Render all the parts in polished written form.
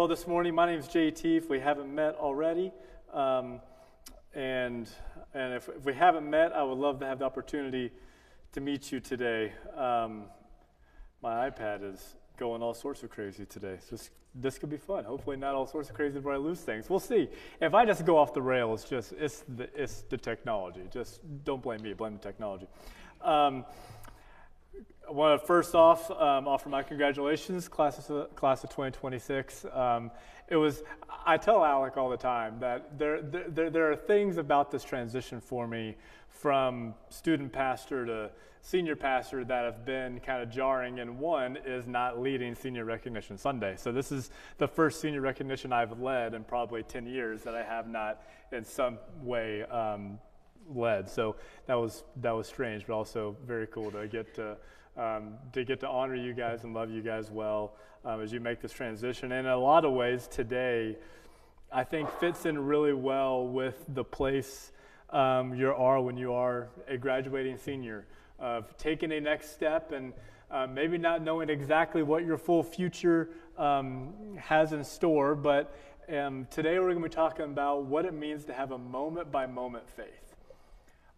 Well, this morning, my name is JT. If we haven't met already, and if we haven't met, I would love to have the opportunity to meet you today. My iPad is going all sorts of crazy today, so this could be fun. Hopefully, not all sorts of crazy where I lose things. We'll see. If I just go off the rails, it's the technology. Just don't blame me. Blame the technology. I want to first off offer my congratulations, class of 2026. I tell Alec all the time that there are things about this transition for me from student pastor to senior pastor that have been kind of jarring, and one is not leading Senior Recognition Sunday. So this is the first senior recognition I've led in probably 10 years that I have not in some way led. So that was strange, but also very cool to get to honor you guys and love you guys well as you make this transition. And in a lot of ways today, I think fits in really well with the place you are when you are a graduating senior, of taking a next step and maybe not knowing exactly what your full future has in store, but today we're going to be talking about what it means to have a moment-by-moment faith.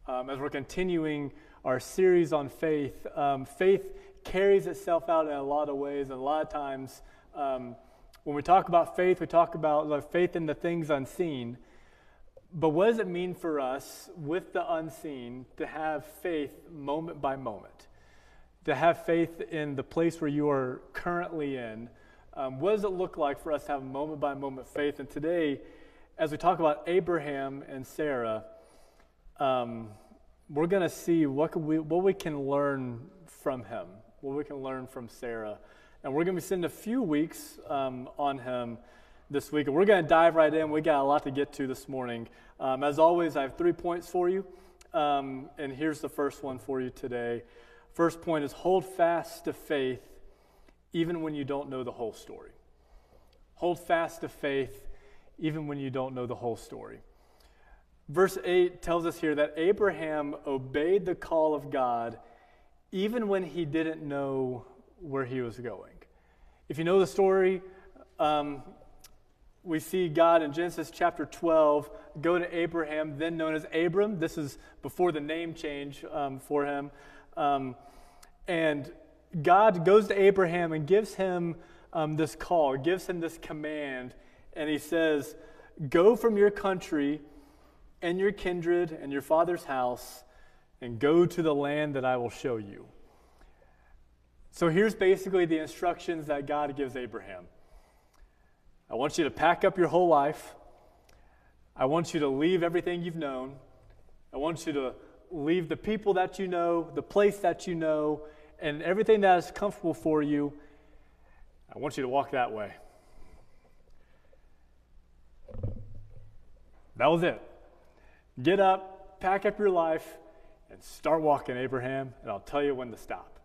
As we're continuing our series on faith, faith carries itself out in a lot of ways, and a lot of times when we talk about faith, we talk about faith in the things unseen. But what does it mean for us with the unseen to have faith moment by moment? To have faith in the place where you are currently in? What does it look like for us to have moment by moment faith? And today, as we talk about Abraham and Sarah, we're going to see what we can learn from him, what we can learn from Sarah. And we're going to be spending a few weeks on him this week. And we're going to dive right in. We got a lot to get to this morning. As always, I have 3 points for you. And here's the first one for you today. First point is hold fast to faith even when you don't know the whole story. Hold fast to faith even when you don't know the whole story. Verse 8 tells us here that Abraham obeyed the call of God even when he didn't know where he was going. If you know the story, we see God in Genesis chapter 12 go to Abraham, then known as Abram. This is before the name change for him. And God goes to Abraham and gives him this call, gives him this command, and he says, "Go from your country and your kindred and your father's house, and go to the land that I will show you." So here's basically the instructions that God gives Abraham. I want you to pack up your whole life. I want you to leave everything you've known. I want you to leave the people that you know, the place that you know, and everything that is comfortable for you. I want you to walk that way. That was it. Get up, pack up your life, and start walking, Abraham, and I'll tell you when to stop.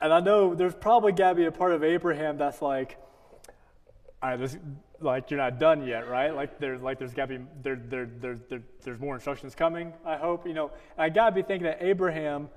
And I know there's probably got to be a part of Abraham that's like, all right, you're not done yet, right? There's got to be there's more instructions coming. I hope, I got to be thinking that Abraham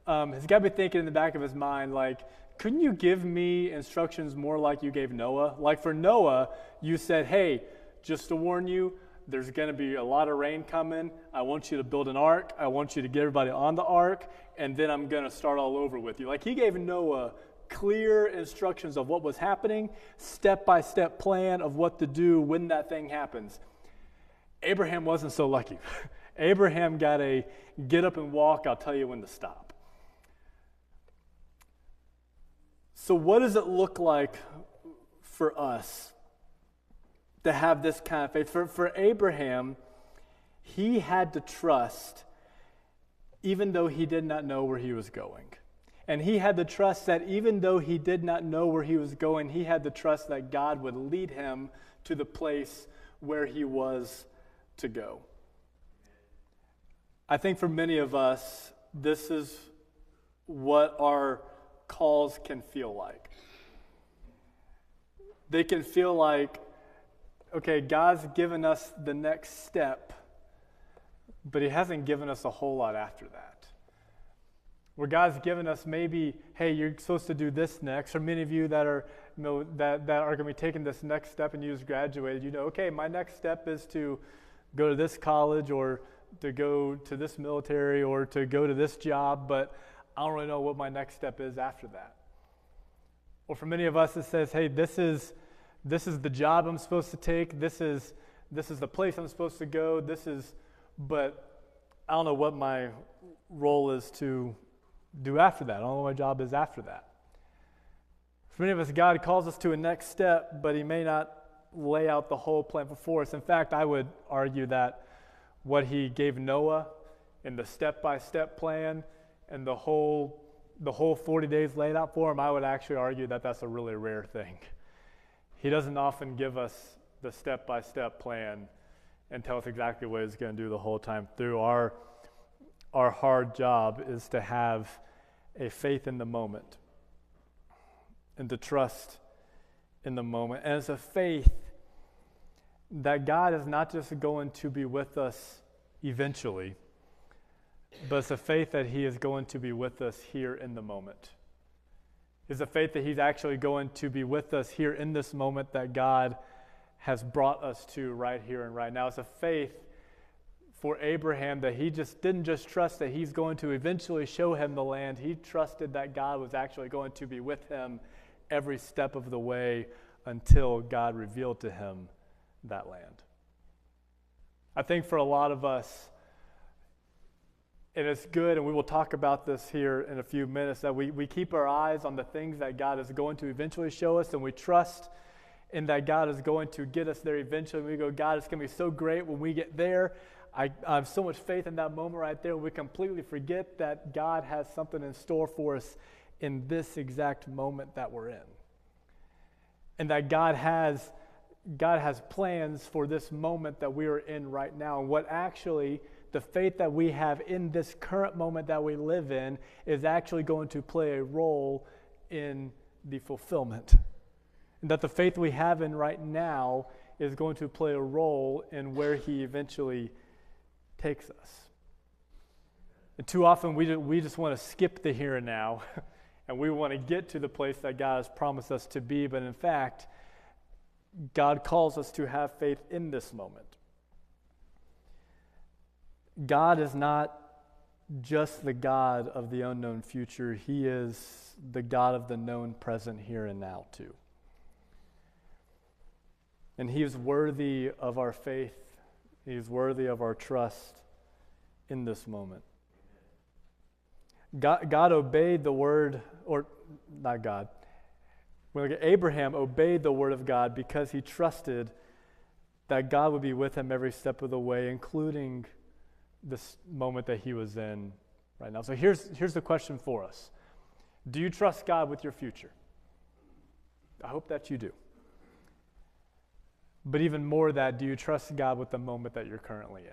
has got to be thinking in the back of his mind, like, couldn't you give me instructions more like you gave Noah? Like for Noah, you said, hey, just to warn you, there's going to be a lot of rain coming. I want you to build an ark. I want you to get everybody on the ark, and then I'm going to start all over with you. Like he gave Noah clear instructions of what was happening, step-by-step plan of what to do when that thing happens. Abraham wasn't so lucky. Abraham got a get up and walk, I'll tell you when to stop. So what does it look like for us to have this kind of faith? For Abraham, he had to trust even though he did not know where he was going. And he had to trust that even though he did not know where he was going, he had to trust that God would lead him to the place where he was to go. I think for many of us, this is what our calls can feel like. They can feel like, okay, God's given us the next step, but he hasn't given us a whole lot after that. Where God's given us maybe, hey, you're supposed to do this next. Or many of you that are that are going to be taking this next step, and you just graduated. You know, okay, my next step is to go to this college, or to go to this military, or to go to this job, but I don't really know what my next step is after that. Or for many of us, it says, hey, this is the job I'm supposed to take. This is the place I'm supposed to go. But I don't know what my role is to do after that. I don't know what my job is after that. For many of us, God calls us to a next step, but he may not lay out the whole plan before us. In fact, I would argue that what he gave Noah in the step-by-step plan and the whole 40 days laid out for him, I would actually argue that that's a really rare thing. He doesn't often give us the step-by-step plan and tell us exactly what he's going to do the whole time through. Our hard job is to have a faith in the moment and to trust in the moment. And it's a faith that God is not just going to be with us eventually, but it's a faith that he is going to be with us here in the moment. It's a faith that he's actually going to be with us here in this moment that God has brought us to right here and right now. It's a faith for Abraham that he didn't just trust that he's going to eventually show him the land. He trusted that God was actually going to be with him every step of the way until God revealed to him that land. I think for a lot of us, and it's good, and we will talk about this here in a few minutes, that we keep our eyes on the things that God is going to eventually show us, and we trust in that God is going to get us there eventually. We go, God, it's going to be so great when we get there. I have so much faith in that moment right there. We completely forget that God has something in store for us in this exact moment that we're in. And that God has plans for this moment that we are in right now. And what actually, the faith that we have in this current moment that we live in is actually going to play a role in the fulfillment. And that the faith we have in right now is going to play a role in where he eventually takes us. And too often we just want to skip the here and now and we want to get to the place that God has promised us to be, but in fact, God calls us to have faith in this moment. God is not just the God of the unknown future. He is the God of the known present here and now too. And he is worthy of our faith. He is worthy of our trust in this moment. God obeyed the word, or not God. Abraham obeyed the word of God because he trusted that God would be with him every step of the way, including this moment that he was in right now. So here's the question for us. Do you trust God with your future? I hope that you do. But even more that, do you trust God with the moment that you're currently in?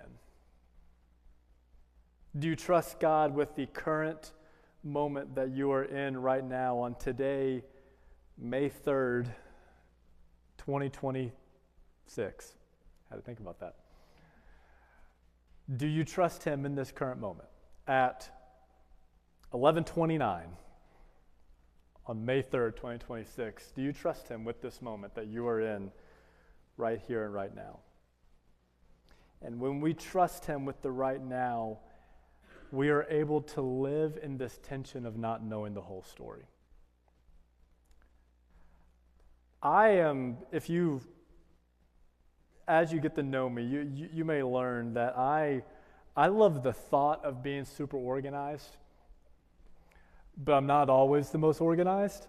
Do you trust God with the current moment that you are in right now on today, May 3rd, 2026? I had to think about that. Do you trust him in this current moment? At 11:29 on May 3rd, 2026, do you trust him with this moment that you are in right here and right now? And when we trust him with the right now, we are able to live in this tension of not knowing the whole story. As you get to know me, you may learn that I love the thought of being super organized, but I'm not always the most organized.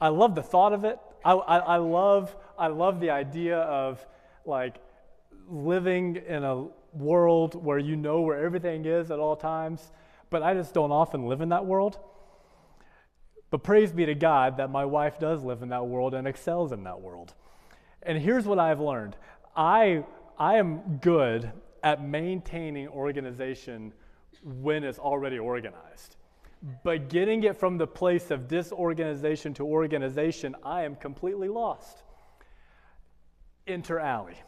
I love the thought of it. I love the idea of like living in a world where you know where everything is at all times, but I just don't often live in that world. But praise be to God that my wife does live in that world and excels in that world. And here's what I've learned. I am good at maintaining organization when it's already organized. But getting it from the place of disorganization to organization, I am completely lost. Enter Allie,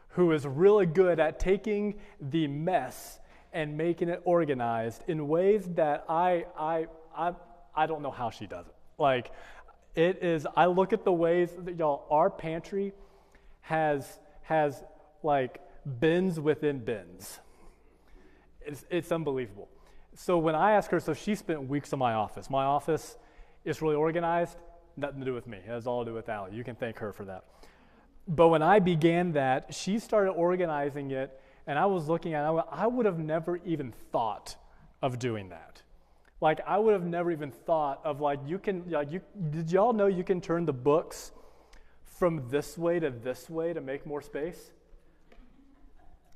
who is really good at taking the mess and making it organized in ways that I don't know how she does it. Like, It is, I look at the ways that y'all, our pantry has like bins within bins. It's unbelievable. So when I ask her, so she spent weeks in my office. My office is really organized, nothing to do with me. It has all to do with Allie. You can thank her for that. But when I began that, she started organizing it, and I was looking at it, I would have never even thought of doing that. Like, I would have never even thought of, like, did y'all know you can turn the books from this way to make more space?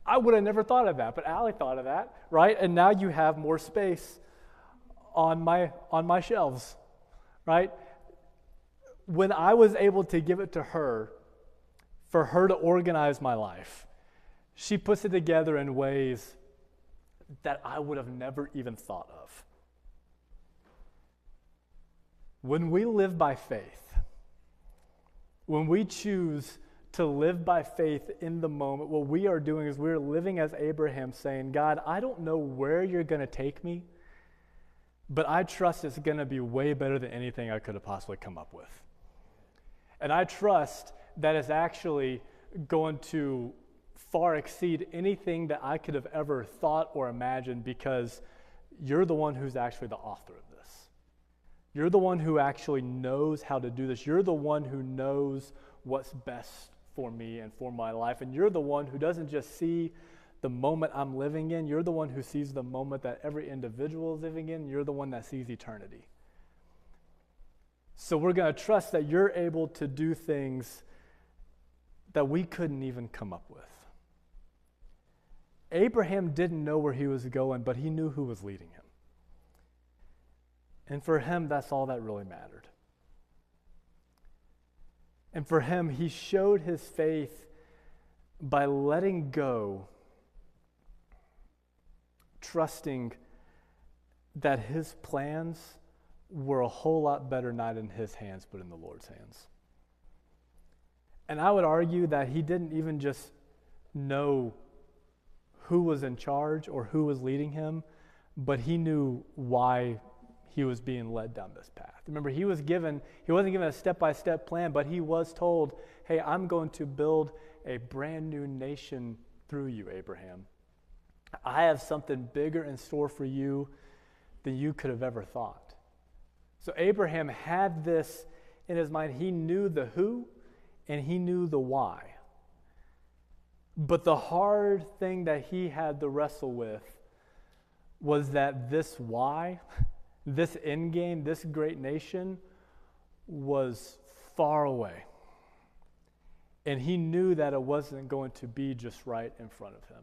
I would have never thought of that, but Allie thought of that, right? And now you have more space on my shelves, right? When I was able to give it to her, for her to organize my life, she puts it together in ways that I would have never even thought of. When we live by faith, when we choose to live by faith in the moment, what we are doing is we're living as Abraham, saying, God, I don't know where you're going to take me, but I trust it's going to be way better than anything I could have possibly come up with. And I trust that it's actually going to far exceed anything that I could have ever thought or imagined, because you're the one who's actually the author of this. You're the one who actually knows how to do this. You're the one who knows what's best for me and for my life. And you're the one who doesn't just see the moment I'm living in. You're the one who sees the moment that every individual is living in. You're the one that sees eternity. So we're going to trust that you're able to do things that we couldn't even come up with. Abraham didn't know where he was going, but he knew who was leading him. And for him, that's all that really mattered. And for him, he showed his faith by letting go, trusting that his plans were a whole lot better not in his hands, but in the Lord's hands. And I would argue that he didn't even just know who was in charge or who was leading him, but he knew why he was being led down this path. Remember, he wasn't given a step-by-step plan, but he was told, hey, I'm going to build a brand new nation through you, Abraham. I have something bigger in store for you than you could have ever thought. So Abraham had this in his mind. He knew the who and he knew the why. But the hard thing that he had to wrestle with was that this why, this end game, this great nation was far away. And he knew that it wasn't going to be just right in front of him.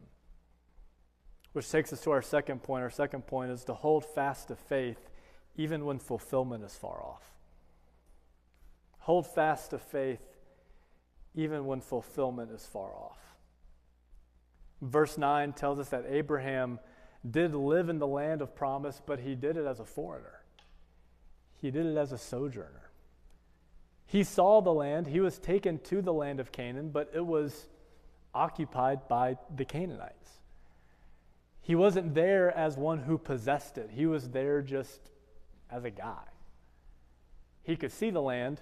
Which takes us to our second point. Our second point is to hold fast to faith even when fulfillment is far off. Hold fast to faith even when fulfillment is far off. Verse 9 tells us that Abraham did live in the land of promise, but he did it as a foreigner. He did it as a sojourner. He saw the land. He was taken to the land of Canaan, but it was occupied by the Canaanites. He wasn't there as one who possessed it. He was there just as a guy. He could see the land,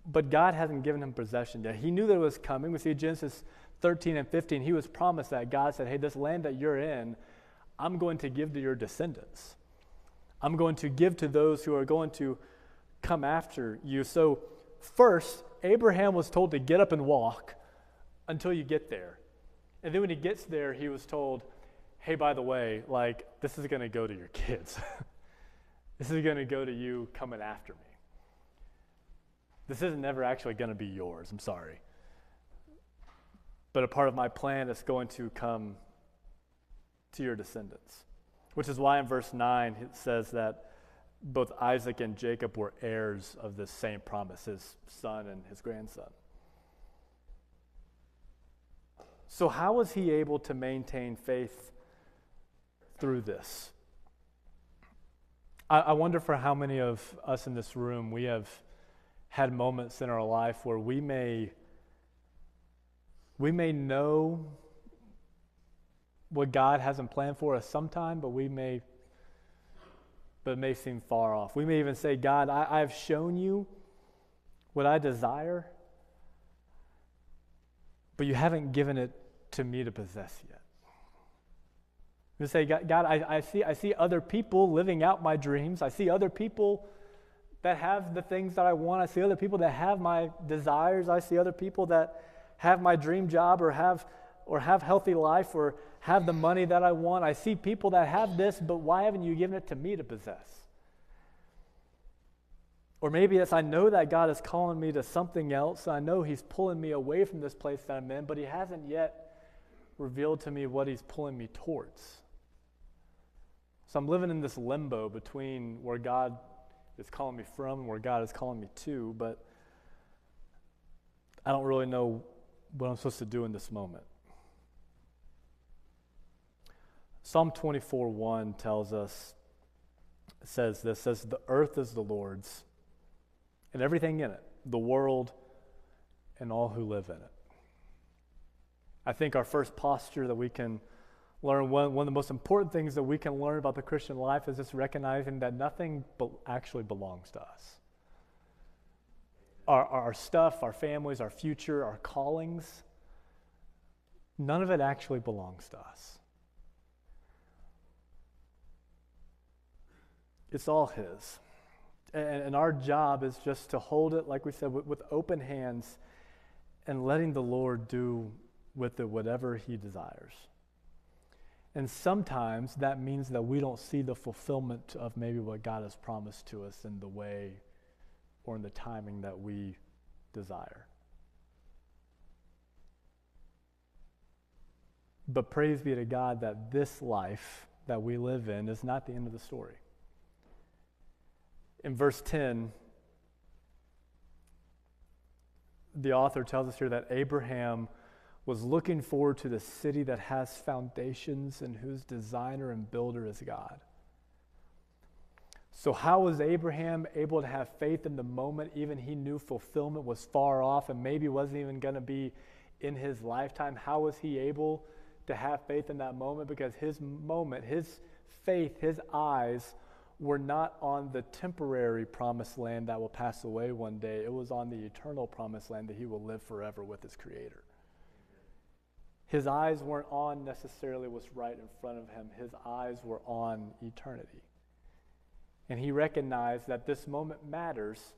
but God hasn't given him possession yet. He knew that it was coming. We see Genesis 13 and 15. He was promised that. God said, hey, this land that you're in, I'm going to give to your descendants. I'm going to give to those who are going to come after you. So first, Abraham was told to get up and walk until you get there. And then when he gets there, he was told, hey, by the way, like, this is going to go to your kids. This is going to go to you coming after me. This isn't never actually going to be yours. I'm sorry. But a part of my plan is going to come to your descendants. Which is why in verse 9 it says that both Isaac and Jacob were heirs of this same promise, his son and his grandson. So how was he able to maintain faith through this? I wonder for how many of us in this room we have had moments in our life where we may know what God hasn't planned for us sometime, but we may but it may seem far off. We may even say, God, I've shown you what I desire, but you haven't given it to me to possess yet. We say, God, I see other people living out my dreams. I see other people that have the things that I want. I see other people that have my desires. I see other people that have my dream job or have healthy life or have the money that I want. I see people that have this, but why haven't you given it to me to possess? Or maybe it's I know that God is calling me to something else. I know he's pulling me away from this place that I'm in, but he hasn't yet revealed to me what he's pulling me towards. So I'm living in this limbo between where God is calling me from and where God is calling me to, but I don't really know what I'm supposed to do in this moment. Psalm 24:1 tells us, says, the earth is the Lord's and everything in it, the world and all who live in it. I think our first posture that we can learn, one of the most important things that we can learn about the Christian life is just recognizing that nothing actually belongs to us. Our stuff, our families, our future, our callings, none of it actually belongs to us. It's all his. And our job is just to hold it, like we said, with open hands and letting the Lord do with it whatever he desires. And sometimes that means that we don't see the fulfillment of maybe what God has promised to us in the way or in the timing that we desire. But praise be to God that this life that we live in is not the end of the story. In verse 10, the author tells us here that Abraham was looking forward to the city that has foundations and whose designer and builder is God. So how was Abraham able to have faith in the moment, even he knew fulfillment was far off and maybe wasn't even going to be in his lifetime? How was he able to have faith in that moment? Because his moment, his faith, his eyes were not on the temporary promised land that will pass away one day. It was on the eternal promised land that he will live forever with his Creator. His eyes weren't on necessarily what's right in front of him. His eyes were on eternity. And he recognized that this moment matters,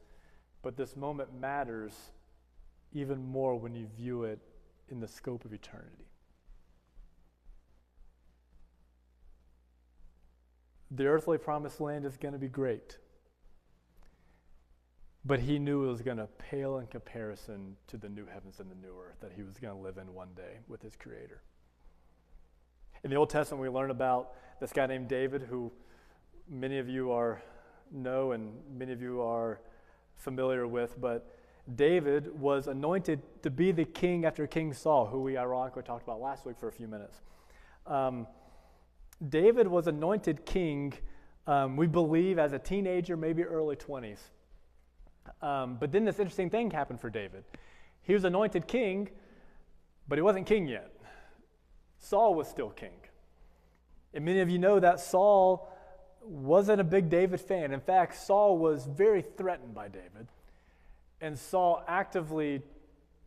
but this moment matters even more when you view it in the scope of eternity. The earthly promised land is going to be great, but he knew it was going to pale in comparison to the new heavens and the new earth that he was going to live in one day with his Creator. In the Old Testament, we learn about this guy named David, who many of you know and many of you are familiar with, but David was anointed to be the king after King Saul, who we ironically talked about last week for a few minutes. David was anointed king, we believe, as a teenager, maybe early 20s. But then this interesting thing happened for David. He was anointed king, but he wasn't king yet. Saul was still king. And many of you know that Saul wasn't a big David fan. In fact, Saul was very threatened by David. And Saul actively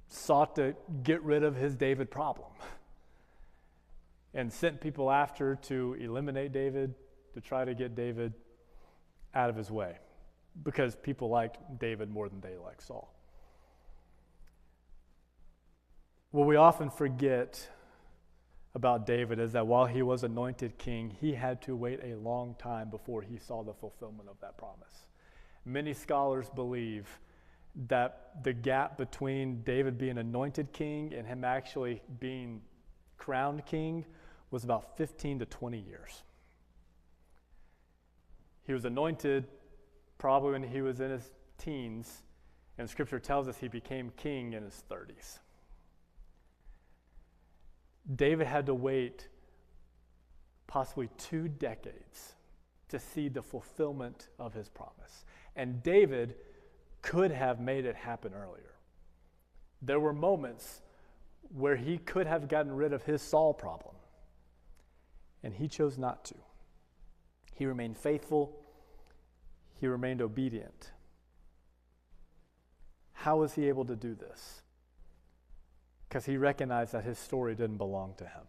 sought to get rid of his David problem and sent people after to eliminate David, to try to get David out of his way, because people liked David more than they liked Saul. What we often forget about David is that while he was anointed king, he had to wait a long time before he saw the fulfillment of that promise. Many scholars believe that the gap between David being anointed king and him actually being crowned king was about 15 to 20 years. He was anointed probably when he was in his teens, and Scripture tells us he became king in his 30s. David had to wait possibly 2 decades to see the fulfillment of his promise. And David could have made it happen earlier. There were moments where he could have gotten rid of his Saul problem, and he chose not to. He remained faithful, he remained obedient. How was he able to do this? Because he recognized that his story didn't belong to him.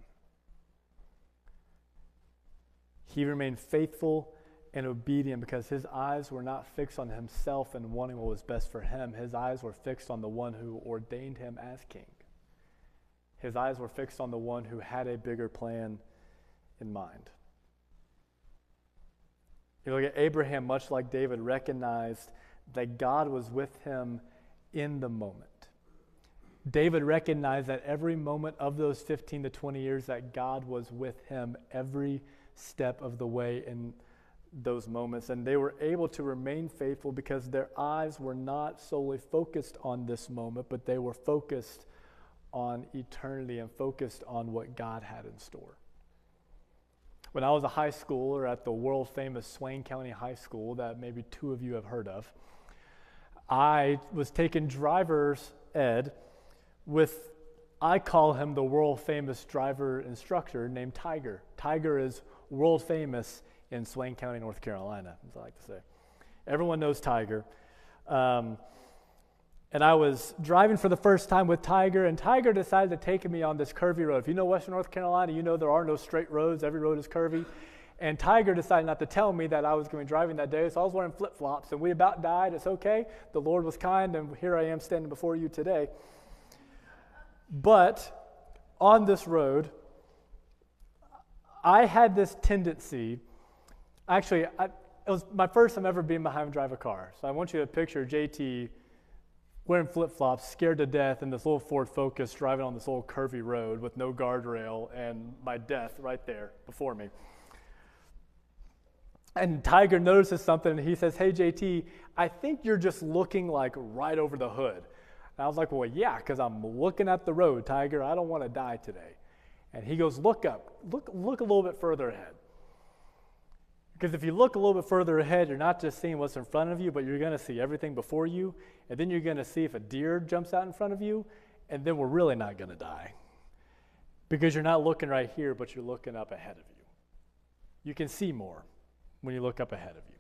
He remained faithful and obedient because his eyes were not fixed on himself and wanting what was best for him. His eyes were fixed on the one who ordained him as king. His eyes were fixed on the one who had a bigger plan in mind. You look at Abraham, much like David, recognized that God was with him in the moment. David recognized that every moment of those 15 to 20 years that God was with him every step of the way in those moments. And they were able to remain faithful because their eyes were not solely focused on this moment, but they were focused on eternity and focused on what God had in store. When I was a high schooler at the world-famous Swain County High School that maybe two of you have heard of, I was taking driver's ed with, I call him the world-famous driver instructor named Tiger. Tiger is world-famous in Swain County, North Carolina, as I like to say. Everyone knows Tiger. And I was driving for the first time with Tiger, and Tiger decided to take me on this curvy road. If you know Western North Carolina, you know there are no straight roads. Every road is curvy. And Tiger decided not to tell me that I was going to be driving that day, so I was wearing flip-flops, and we about died. It's okay. The Lord was kind, and here I am standing before you today. But on this road, I had this tendency, actually, it was my first time ever being behind drive a car. So I want you to picture JT wearing flip-flops, scared to death in this little Ford Focus, driving on this little curvy road with no guardrail and my death right there before me. And Tiger notices something, and he says, "Hey, JT, I think you're just looking like right over the hood." And I was like, "Well, yeah, because I'm looking at the road, Tiger. I don't want to die today." And he goes, "Look up. Look a little bit further ahead. Because if you look a little bit further ahead, you're not just seeing what's in front of you, but you're going to see everything before you, and then you're going to see if a deer jumps out in front of you, and then we're really not going to die. Because you're not looking right here, but you're looking up ahead of you. You can see more when you look up ahead of you.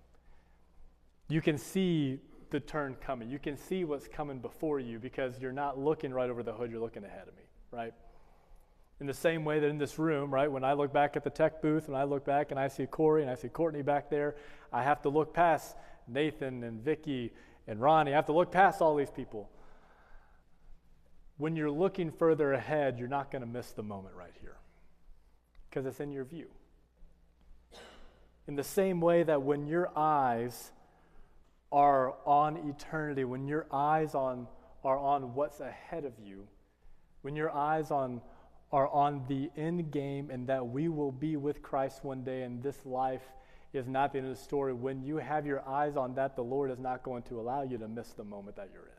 You can see the turn coming. You can see what's coming before you because you're not looking right over the hood, you're looking ahead of me, right? In the same way that in this room, right, when I look back at the tech booth, and I look back and I see Corey and I see Courtney back there, I have to look past Nathan and Vicky and Ronnie. I have to look past all these people. When you're looking further ahead, you're not going to miss the moment right here because it's in your view. In the same way that when your eyes are on eternity, when your eyes are on what's ahead of you, when your eyes are on the end game and that we will be with Christ one day and this life is not the end of the story, when you have your eyes on that, the Lord is not going to allow you to miss the moment that you're in.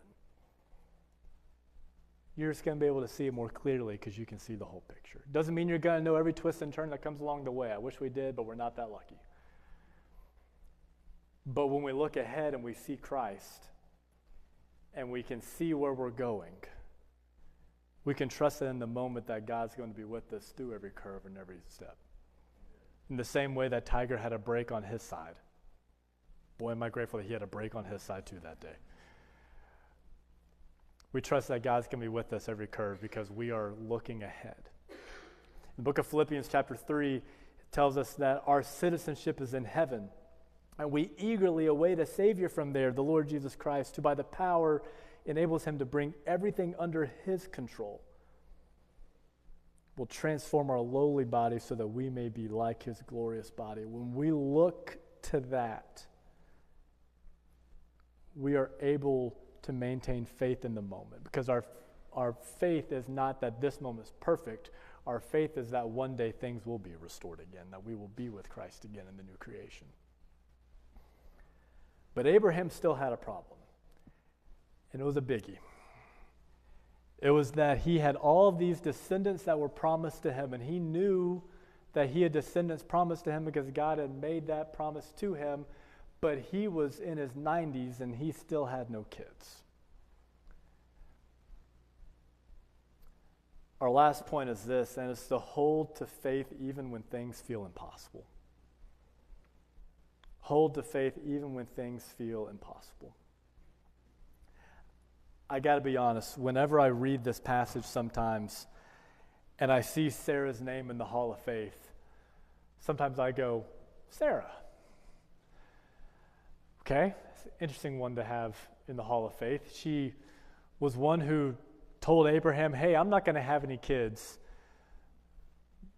You're just going to be able to see it more clearly because you can see the whole picture. Doesn't mean you're going to know every twist and turn that comes along the way. I wish we did, but we're not that lucky. But when we look ahead and we see Christ and we can see where we're going, we can trust that in the moment that God's going to be with us through every curve and every step. In the same way that Tiger had a break on his side. Boy, am I grateful that he had a break on his side too that day. We trust that God's going to be with us every curve because we are looking ahead. In the book of Philippians chapter 3, it tells us that our citizenship is in heaven. And we eagerly await a Savior from there, the Lord Jesus Christ, who by the power enables him to bring everything under his control. Will transform our lowly body so that we may be like his glorious body. When we look to that, we are able to maintain faith in the moment because our faith is not that this moment is perfect. Our faith is that one day things will be restored again, that we will be with Christ again in the new creation. But Abraham still had a problem. And it was a biggie. It was that he had all of these descendants that were promised to him, and he knew that he had descendants promised to him because God had made that promise to him, but he was in his 90s and he still had no kids. Our last point is this, and it's to hold to faith even when things feel impossible. Hold to faith even when things feel impossible. I got to be honest, whenever I read this passage sometimes and I see Sarah's name in the Hall of Faith, sometimes I go, Sarah. Okay, it's an interesting one to have in the Hall of Faith. She was one who told Abraham, hey, I'm not going to have any kids.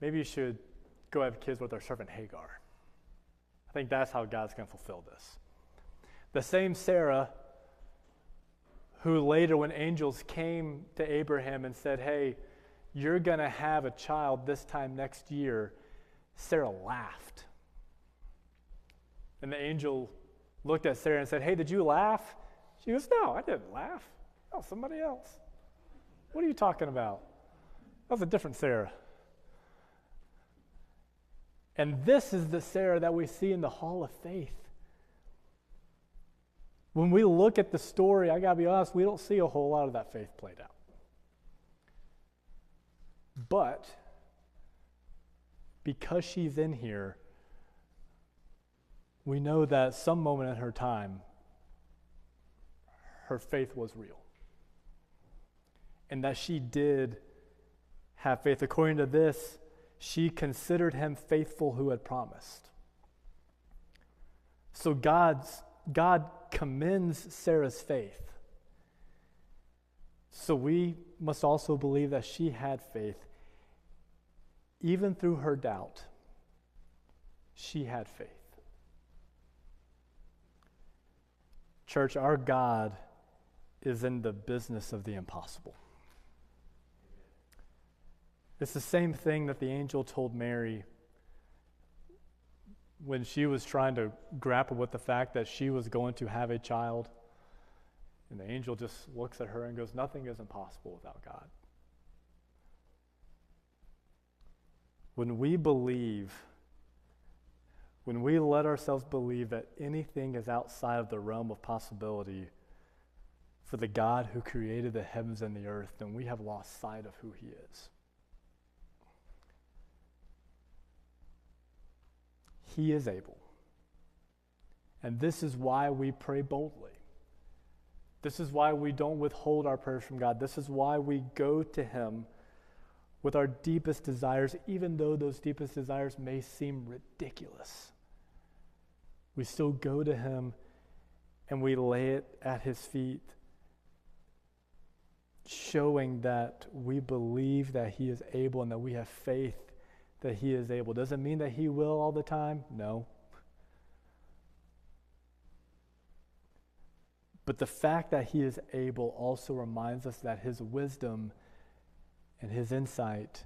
Maybe you should go have kids with our servant Hagar. I think that's how God's going to fulfill this. The same Sarah who later, when angels came to Abraham and said, hey, you're going to have a child this time next year, Sarah laughed. And the angel looked at Sarah and said, hey, did you laugh? She goes, no, I didn't laugh. Oh, somebody else. What are you talking about? That was a different Sarah. And this is the Sarah that we see in the Hall of Faith. When we look at the story, I gotta be honest, we don't see a whole lot of that faith played out. But because she's in here, we know that some moment in her time, her faith was real. And that she did have faith. According to this, she considered him faithful who had promised. So God commends Sarah's faith. So we must also believe that she had faith. Even through her doubt, she had faith. Church, our God is in the business of the impossible. It's the same thing that the angel told Mary when she was trying to grapple with the fact that she was going to have a child. And the angel just looks at her and goes, nothing is impossible without God. When we believe, when we let ourselves believe that anything is outside of the realm of possibility for the God who created the heavens and the earth, then we have lost sight of who he is. He is able. And this is why we pray boldly. This is why we don't withhold our prayers from God. This is why we go to him with our deepest desires, even though those deepest desires may seem ridiculous. We still go to him and we lay it at his feet, showing that we believe that he is able and that we have faith that he is able. Does it mean that he will all the time? No. But the fact that he is able also reminds us that his wisdom and his insight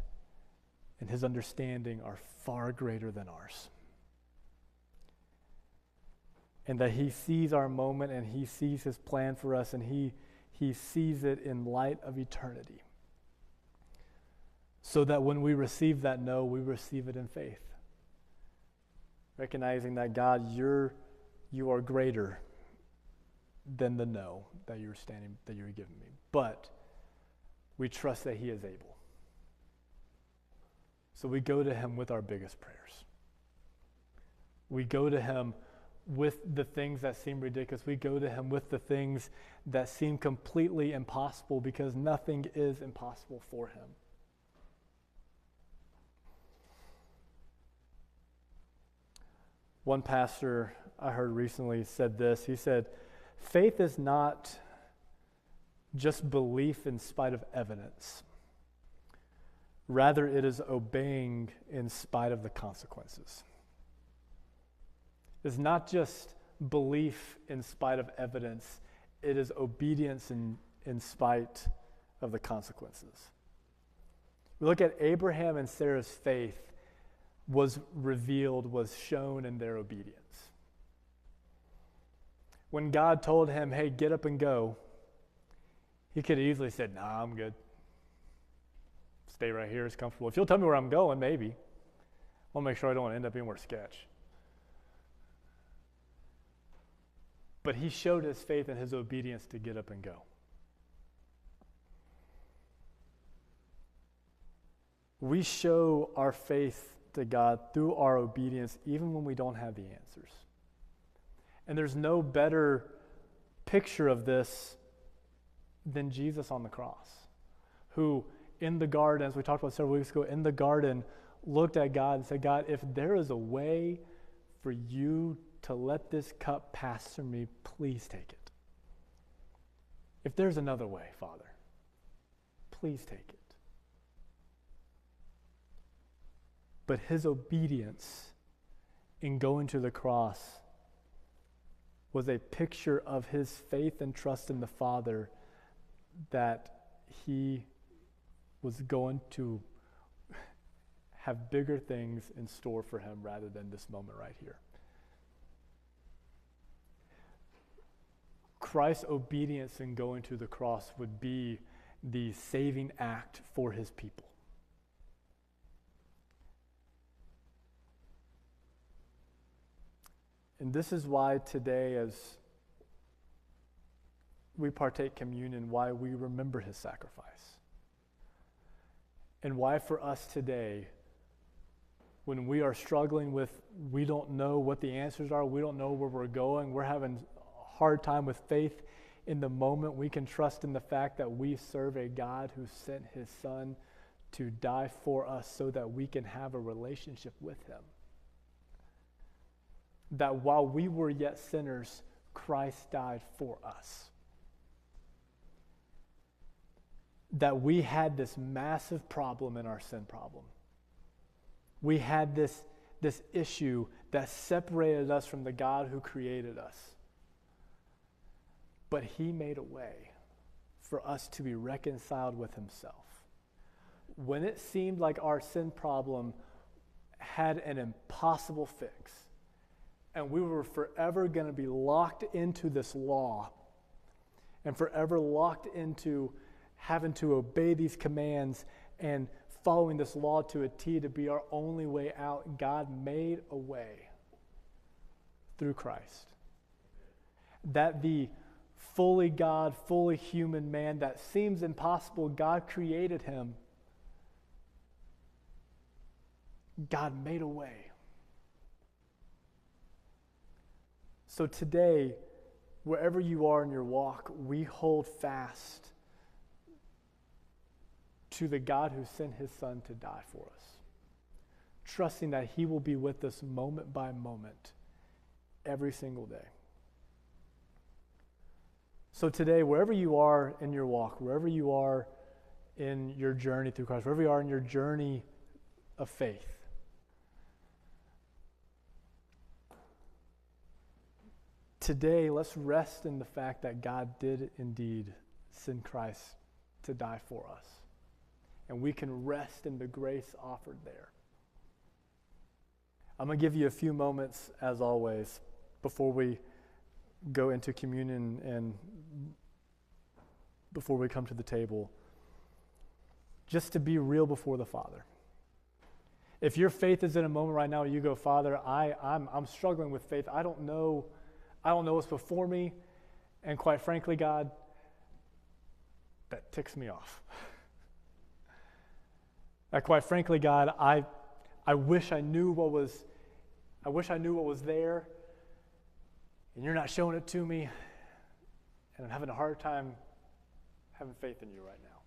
and his understanding are far greater than ours. And that he sees our moment and he sees his plan for us and he sees it in light of eternity. So that when we receive that no, we receive it in faith. Recognizing that God, you are greater than the no that you're giving me. But we trust that he is able. So we go to him with our biggest prayers. We go to him with the things that seem ridiculous. We go to him with the things that seem completely impossible because nothing is impossible for him. One pastor I heard recently said this. He said, faith is not just belief in spite of evidence. Rather, it is obeying in spite of the consequences. It's not just belief in spite of evidence. It is obedience in spite of the consequences. We look at Abraham and Sarah's faith was revealed, was shown in their obedience. When God told him, hey, get up and go, he could have easily said, nah, I'm good. Stay right here, it's comfortable. If you'll tell me where I'm going, maybe. I'll make sure I don't end up anywhere sketch. But he showed his faith and his obedience to get up and go. We show our faith to God through our obedience even when we don't have the answers. And there's no better picture of this than Jesus on the cross, who in the garden, as we talked about several weeks ago, in the garden, looked at God and said, God, if there is a way for you to let this cup pass through me, please take it. If there's another way, Father, please take it. But his obedience in going to the cross was a picture of his faith and trust in the Father, that he was going to have bigger things in store for him rather than this moment right here. Christ's obedience in going to the cross would be the saving act for his people. And this is why today, as we partake communion, why we remember his sacrifice. And why for us today, when we are struggling with, we don't know what the answers are, we don't know where we're going, we're having a hard time with faith in the moment, we can trust in the fact that we serve a God who sent his Son to die for us so that we can have a relationship with him. That while we were yet sinners, Christ died for us. That we had this massive problem in our sin problem. We had this issue that separated us from the God who created us. But he made a way for us to be reconciled with himself. When it seemed like our sin problem had an impossible fix, and we were forever going to be locked into this law, and forever locked into having to obey these commands and following this law to a T to be our only way out, God made a way through Christ. That the fully God, fully human man that seems impossible, God created him. God made a way. So today, wherever you are in your walk, we hold fast to the God who sent his Son to die for us, trusting that he will be with us moment by moment, every single day. So today, wherever you are in your walk, wherever you are in your journey through Christ, wherever you are in your journey of faith, today, let's rest in the fact that God did indeed send Christ to die for us. And we can rest in the grace offered there. I'm going to give you a few moments, as always, before we go into communion and before we come to the table, just to be real before the Father. If your faith is in a moment right now where you go, Father, I'm struggling with faith. I don't know what's before me. And quite frankly, God, that ticks me off. Quite frankly, God, I wish I knew what was there, and you're not showing it to me, and I'm having a hard time having faith in you right now.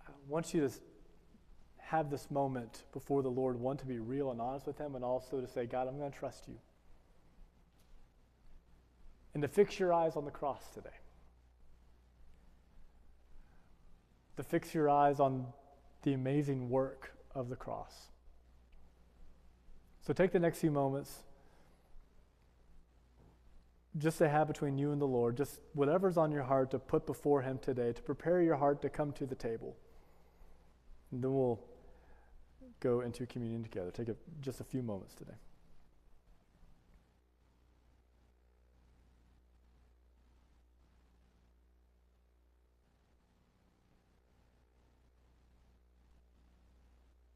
I want you to have this moment before the Lord, one, to be real and honest with him, and also to say, God, I'm going to trust you. And to fix your eyes on the cross today. To fix your eyes on the amazing work of the cross. So take the next few moments just to have between you and the Lord, just whatever's on your heart to put before him today, to prepare your heart to come to the table. And then we'll go into communion together. Take just a few moments today.